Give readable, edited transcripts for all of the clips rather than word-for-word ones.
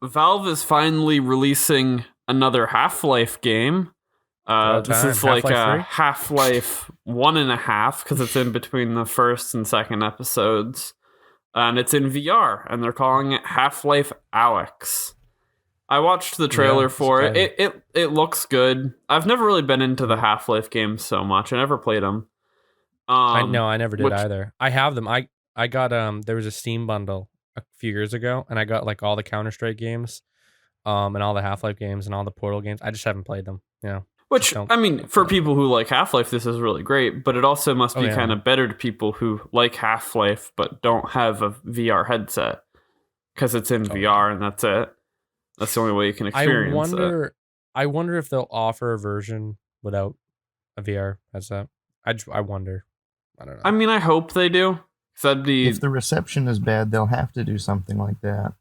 Valve is finally releasing another Half-Life game. This is like Half-Life a 3? Half-Life 1.5 because it's in between the first and second episodes. And it's in VR, and they're calling it Half-Life Alex. I watched the Yeah, trailer it's for it. exciting. It looks good. I've never really been into the Half-Life games so much. I never played them. I never did Which either. I have them. I got there was a Steam bundle a few years ago, and I got like all the Counter-Strike games, and all the Half-Life games and all the Portal games. I just haven't played them. Just Which, don't I mean, feel for like it. people who like Half Life, this is really great, but it also must Oh be yeah. kind of better to people who like Half Life but don't have a VR headset because it's in Oh yeah. VR and that's it. That's the only way you can I experience it. wonder I wonder if they'll offer a version without a VR headset. I wonder. I don't I know. mean, I hope they do. 'Cause that'd If be the reception is bad, they'll have to do something like that.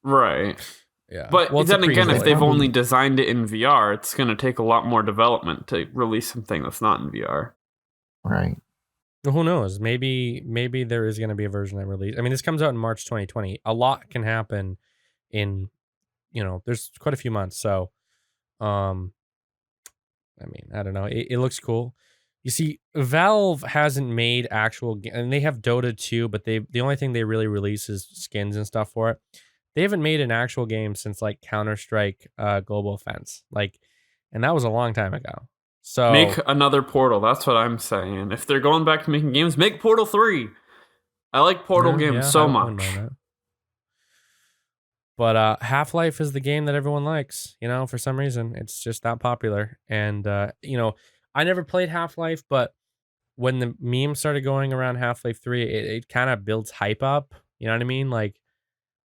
right. Yeah. But Well, it's a then again, Because they if pre-release. they've only probably designed it in VR, it's going to take a lot more development to release something that's not in VR. right. Well, who knows? Maybe there is going to be a version that release. I mean, this comes out in March 2020. A lot can happen in, there's quite a few months. So, um, I mean, I don't know. It looks cool. You see, Valve hasn't made and they have Dota 2, but the only thing they really release is skins and stuff for it. They haven't made an actual game since like Counter-Strike Global Offense. And that was a long time ago. Make So, another Portal. That's what I'm saying. If they're going back to making games, make Portal 3. I like Portal games yeah, so I wouldn't mind much. that. But Half-Life is the game that everyone likes, for some reason. It's just that popular. And I never played Half-Life, but when the memes started going around Half-Life 3, it kind of builds hype up. You know what I mean? Like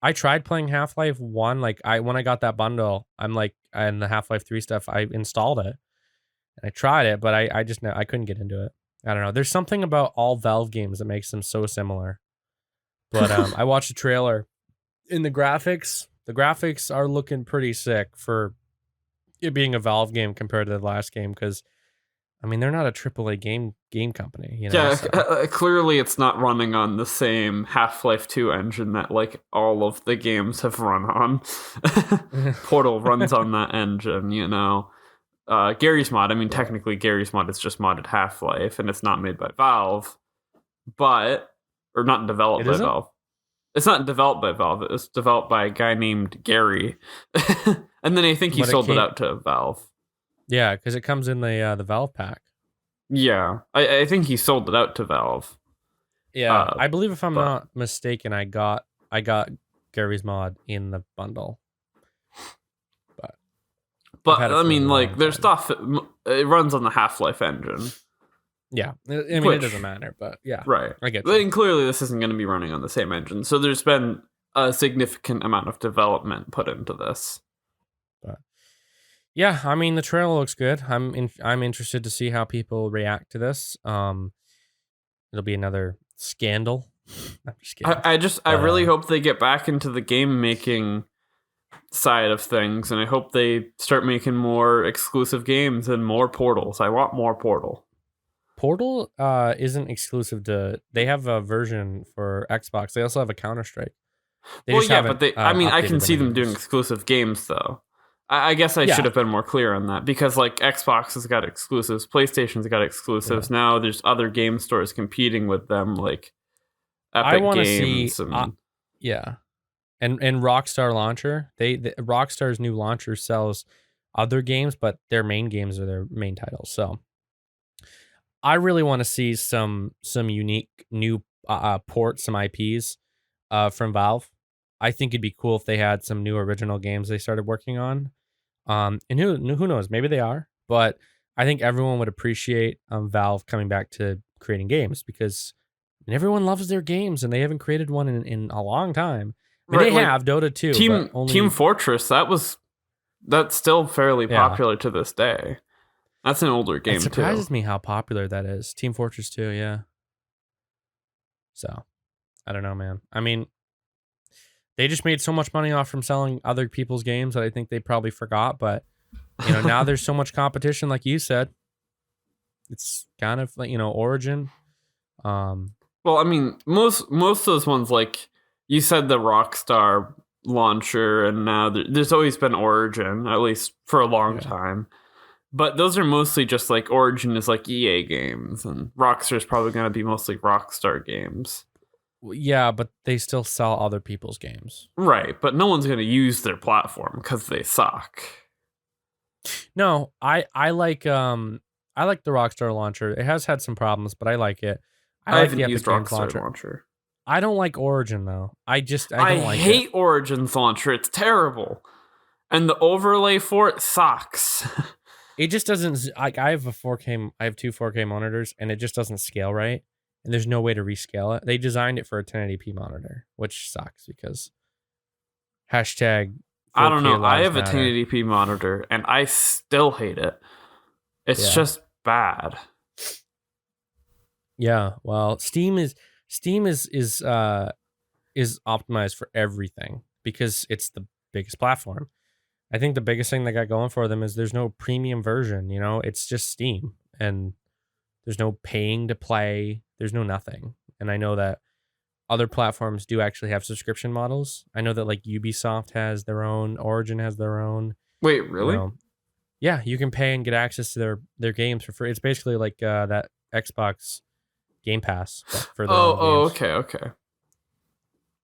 I tried playing Half-Life 1, like when I got that bundle, I'm like and the Half-Life 3 stuff, I installed it and I tried it, but I couldn't get into it. I don't know. There's something about all Valve games that makes them so similar. But I watched the trailer. In the graphics are looking pretty sick for it being a Valve game compared to the last game because I mean they're not a AAA game company, Yeah, so clearly it's not running on the same Half-Life 2 engine that like all of the games have run on. Portal runs on that engine. Gary's Mod, I mean yeah. technically Gary's Mod is just modded Half-Life and it's not made by Valve, but or not developed It by isn't? Valve. It's not developed by Valve. It was developed by a guy named Gary. And then I think he But it sold it can't out to Valve. yeah, because it comes in the Valve pack. Yeah, I think he sold it out to Valve. Yeah, Uh, I believe if I'm but not mistaken, I got Gary's Mod in the bundle. But I've but had it I for a mean, like long their time. stuff it runs on the Half Life engine, Yeah, I mean it doesn't which matter, but yeah, right. I get you. And clearly, this isn't going to be running on the same engine. So there's been a significant amount of development put into this. But yeah, I mean the trailer looks good. I'm interested to see how people react to this. It'll be another scandal. I'm just kidding. I But really hope they get back into the game making side of things, and I hope they start making more exclusive games and more portals. I want more Portal. Portal isn't exclusive to. They have a version for Xbox. They also have a Counter Strike. They Well, just yeah, but haven't they. I mean, I can updated the see them doing names. exclusive games though. I guess I should Yeah, have been more clear on that because like Xbox has got exclusives, PlayStation's got yeah. exclusives. Now there's other game stores competing with them, like I Epic want to see. Games and Yeah, and Rockstar Launcher. Rockstar's new launcher sells other games, but their main games are their main titles. So I really want to see some unique new ports, some IPs from Valve. I think it'd be cool if they had some new original games they started working on. And who knows? Maybe they are, but I think everyone would appreciate Valve coming back to creating games because everyone loves their games and they haven't created one in a long time. I mean, right, they like have Dota 2, but Team only Fortress. That's still fairly yeah. popular to this day. That's an older It game too. surprises me how popular that is. Team Fortress 2, yeah. So I don't know, man. I mean, they just made so much money off from selling other people's games that I think they probably forgot. But now there's so much competition, like you said. It's kind of like Origin. Um, Well, I mean, most of those ones, like you said, the Rockstar launcher, and now there's always been Origin, at least for a long time. But those are mostly just like Origin is like EA games, and Rockstar's probably going to be mostly Rockstar games. Yeah, but they still sell other people's games. Right, but no one's going to use their platform because they suck. No, I like the Rockstar launcher. It has had some problems, but I like it. I like haven't the Epic used Games Rockstar launcher. I don't like Origin though. I don't like hate it. Origin's launcher. It's terrible. And the overlay for it sucks. It just doesn't like I have two 4K monitors and it just doesn't scale right. And there's no way to rescale it. They designed it for a 1080p monitor, which sucks because hashtag I don't know. I lives have a matter. 1080p monitor and I still hate it. It's just bad. Yeah, well, Steam is optimized for everything because it's the biggest platform. I think the biggest thing they got going for them is there's no premium version, you know? It's just Steam and there's no paying to play, there's no nothing. And I know that other platforms do actually have subscription models. I know that like Ubisoft has their own, Origin has their own. Wait, really? You know, yeah, you can pay and get access to their games for free. It's basically like that Xbox Game Pass for their own games. Okay.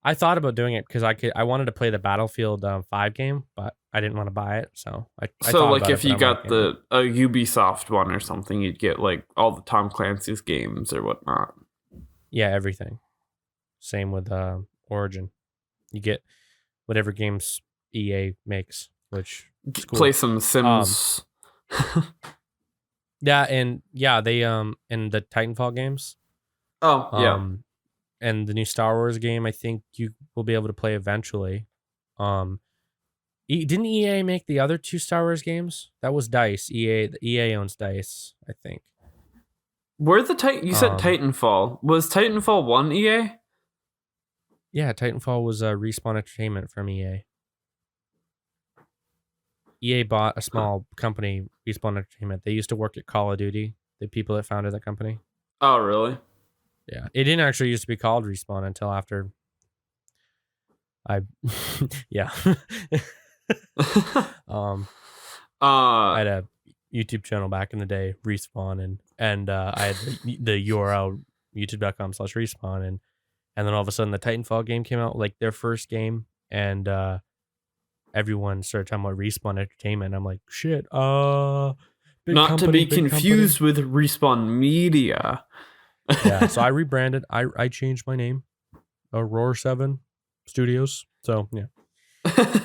I thought about doing it because I wanted to play the Battlefield 5 game, but I didn't want to buy it. So I thought like about if it, you got a Ubisoft one or something, you'd get like all the Tom Clancy's games or whatnot. Yeah, everything. Same with Origin. You get whatever games EA makes, which is cool. Play some Sims. Yeah, and they in the Titanfall games. Oh, yeah. And the new Star Wars game, I think you will be able to play eventually. Didn't EA make the other two Star Wars games? That was DICE. EA owns DICE, I think. Where you said Titanfall. Was Titanfall 1 EA? Yeah, Titanfall was Respawn Entertainment from EA. EA bought a small company, Respawn Entertainment. They used to work at Call of Duty, the people that founded that company. Oh, really? Yeah, it didn't actually used to be called Respawn until after I I had a YouTube channel back in the day, Respawn, and I had the URL youtube.com/respawn, and then all of a sudden the Titanfall game came out, like their first game, and everyone started talking about Respawn Entertainment. I'm like, shit, not to be confused with Respawn Media. Yeah, so I rebranded. I changed my name, Roar 7 Studios. So yeah,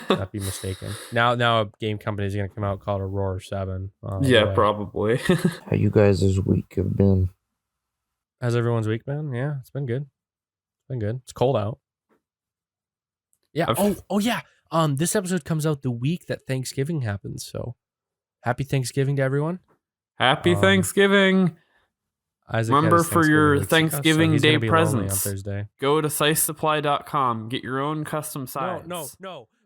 not be mistaken. Now a game company is gonna come out called Roar 7. Yeah, probably. How you guys' week have been? How's everyone's week been? Yeah, it's been good. It's been good. It's cold out. Yeah. Oh yeah. This episode comes out the week that Thanksgiving happens. So, happy Thanksgiving to everyone. Happy Thanksgiving. Isaac Remember for your Thanksgiving Day presents, presents, go to SizeSupply.com. Get your own custom size. No.